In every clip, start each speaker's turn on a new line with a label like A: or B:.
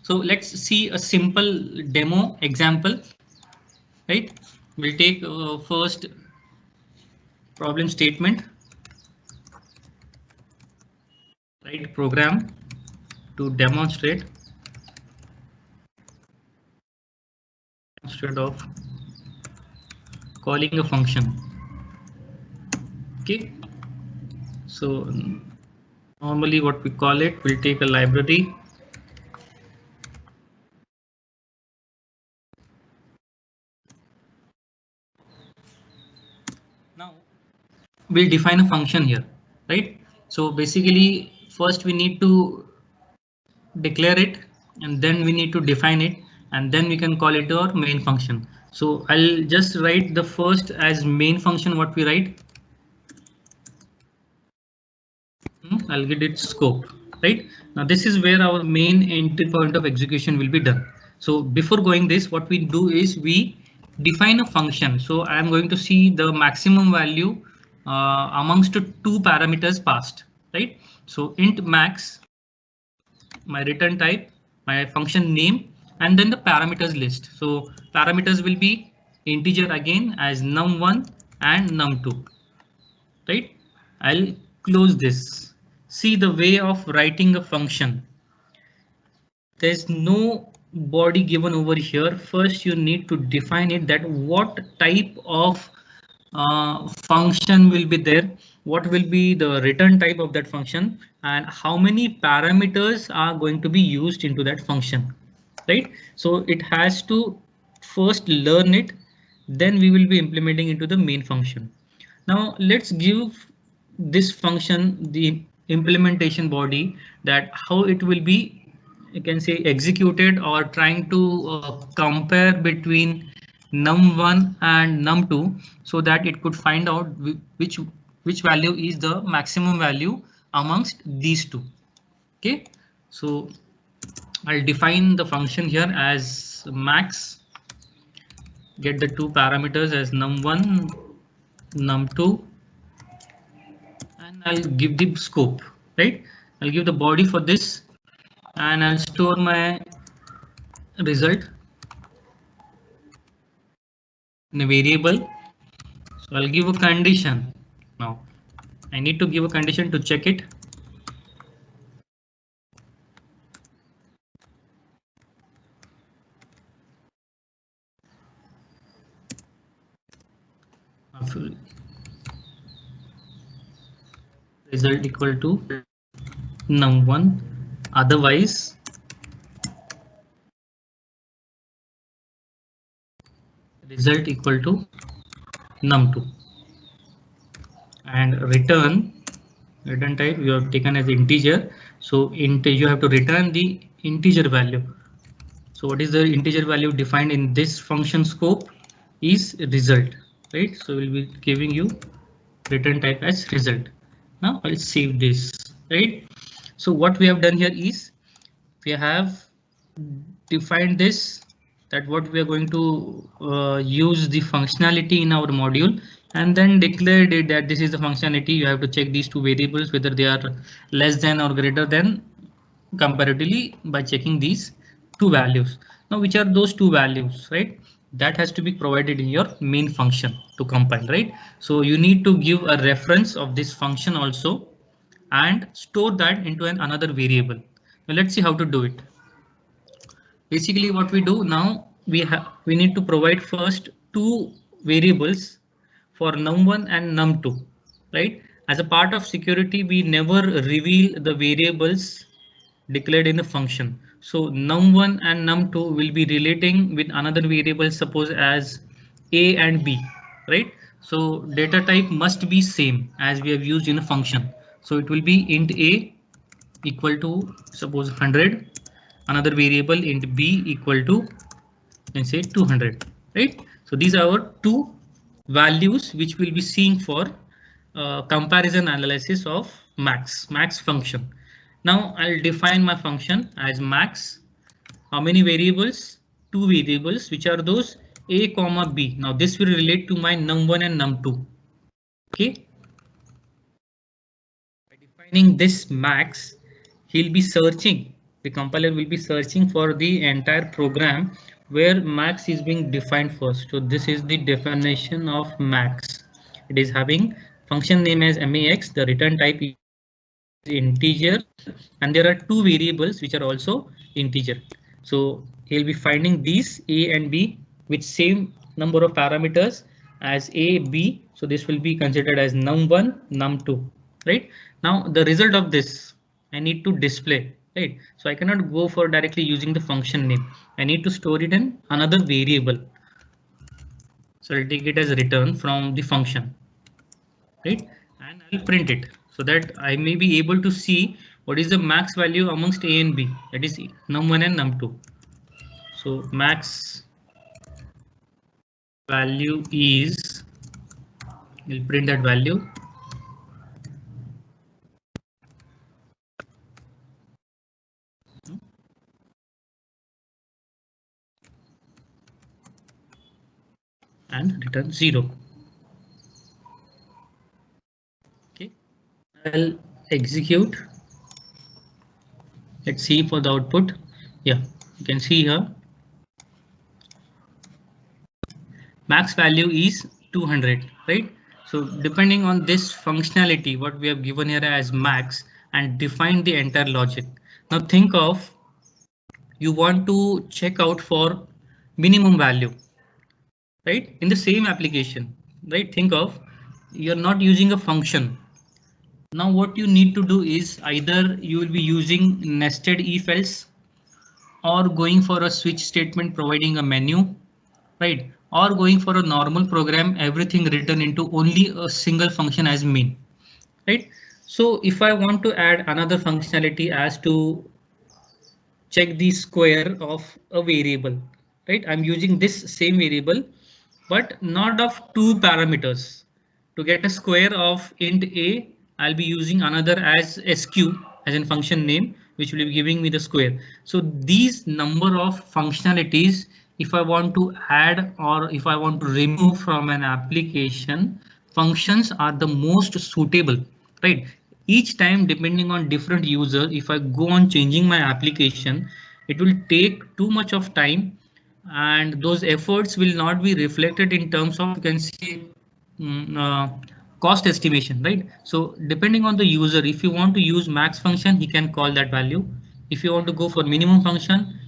A: So let's see a simple demo example, right? We'll take first problem statement, write program to demonstrate instead of calling a function. Okay, so normally what we call it, we'll take a library. Now we'll define a function here, right? So basically first we need to declare it and then we need to define it and then we can call it our main function. So I'll just write the first as main function what we write. I'll get its scope, right? Now this is where our main entry point of execution will be done. So before going this, what we do is we define a function. So I'm going to see the maximum value amongst two parameters passed, right? So int max, my return type, my function name, and then the parameters list. So parameters will be integer again as num1 and num2, right? I'll close this. See the way of writing a function. There's no body given over here. First, you need to define it that what type of function will be there, what will be the return type of that function, and how many parameters are going to be used into that function, right? So it has to first learn it, then we will be implementing into the main function. Now let's give this function the implementation body, that how it will be, you can say, executed or trying to compare between num1 and num2 so that it could find out which value is the maximum value amongst these two. Okay, so I'll define the function here as max, get the two parameters as num1, num2, and I'll give the scope, right? I'll give the body for this and I'll store my result in a variable. So I'll give a condition. Now I need to give a condition to check it. Result equal to num1, otherwise result equal to num2, and return type you have taken as integer. So you have to return the integer value. So what is the integer value defined in this function scope is result, right? So we'll be giving you return type as result. Now I'll save this, right? So what we have done here is we have defined this, that what we are going to use the functionality in our module, and then declared it that this is the functionality. You have to check these two variables whether they are less than or greater than comparatively by checking these two values. Now which are those two values, right? That has to be provided in your main function to compile, right? So you need to give a reference of this function also and store that into another variable. Now let's see how to do it. Basically what we do now, we need to provide first two variables for num1 and num2, right? As a part of security, we never reveal the variables declared in the function. So num1 and num2 will be relating with another variable, suppose as a and b, right? So data type must be same as we have used in a function. So it will be int a equal to suppose 100, another variable int b equal to, let's say, 200, right? So these are our two values which we'll be seeing for comparison analysis of max function. Now I'll define my function as max. How many variables? Two variables, which are those a comma b. Now this will relate to my num1 and num2. Okay. By defining this max, he'll be searching the compiler will be searching for the entire program where max is being defined first. So this is the definition of max. It is having function name as max, the return type is integer, and there are two variables which are also integer. So he'll be finding these a and b with same number of parameters as a, b. So this will be considered as num1, num2, right? Now the result of this I need to display, right? So I cannot go for directly using the function name. I need to store it in another variable. So I'll take it as return from the function, right? And I'll print it so that I may be able to see what is the max value amongst a and b, that is num1 and num2. So max value is, we'll print that value. And return 0. Okay, I'll execute. Let's see for the output. Yeah, you can see here max value is 200, right? So depending on this functionality, what we have given here as max and define the entire logic. Now think of, you want to check out for minimum value, right? In the same application, right? Think of, you're not using a function. Now what you need to do is either you will be using nested if else, or going for a switch statement providing a menu, right? Or going for a normal program, everything written into only a single function as main, right? So if I want to add another functionality as to check the square of a variable, right? I'm using this same variable, but not of two parameters. To get a square of int a, I'll be using another as sq, as in function name, which will be giving me the square. So these number of functionalities, if I want to add or if I want to remove from an application, functions are the most suitable, right? Each time, depending on different user, if I go on changing my application, it will take too much of time, and those efforts will not be reflected in terms of, you can say, cost estimation, right? So depending on the user, if you want to use max function, he can call that value. If you want to go for minimum function,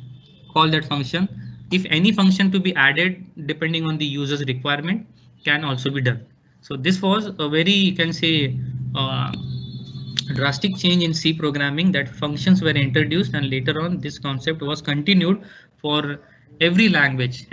A: call that function. If any function to be added depending on the user's requirement, can also be done. So this was a very, you can say, drastic change in C programming, that functions were introduced, and later on this concept was continued for every language.